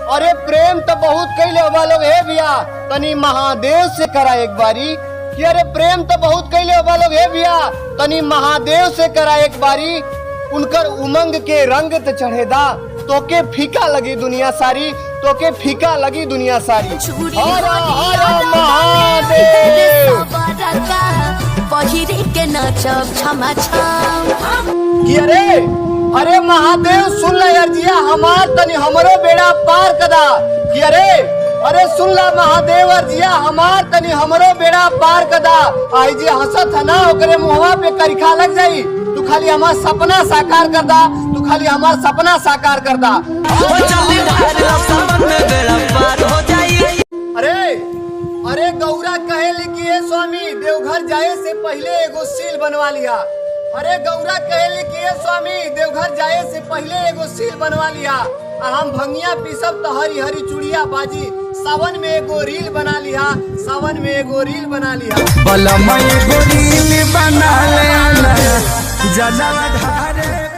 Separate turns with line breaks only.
अरे प्रेम तो बहुत कैले लोग है भैया, तनी महादेव से करा एक बारी। कि अरे प्रेम तो बहुत कैले लोग है भैया, तनी महादेव से करा एक बारी। उनकर उमंग के रंग त चढ़ेदा, तोके फीका लगी दुनिया सारी, तोके फीका लगी दुनिया सारी। हर हर महादेव। कि अरे महादेव सुन ला अर्जिया हमार, तनी हमरो बेड़ा पार कदा। कि अरे सुन ला महादेव अर्जिया हमार, तनी हमरो बेड़ा पार कदा। आई जी हंसत है ना ओकरे मुहवा पे करिखा लग जाई। तू खाली हमार सपना साकार कर दा, तू खाली हमार सपना साकार कर दा। अरे गौरा कहे लिखिए स्वामी, देवघर जाए से पहले एगो सील बनवा लिया। अरे गौरा कहे लिखिए स्वामी, देवघर जाए से पहले एगो सील बनवा लिया। हम भंगिया पीसब तो हरी हरी चूड़िया बाजी, सावन में एगो रील बना लिया, सावन में एगो रील बना लिया।
बलमय एगो रील बना ले, जला धारे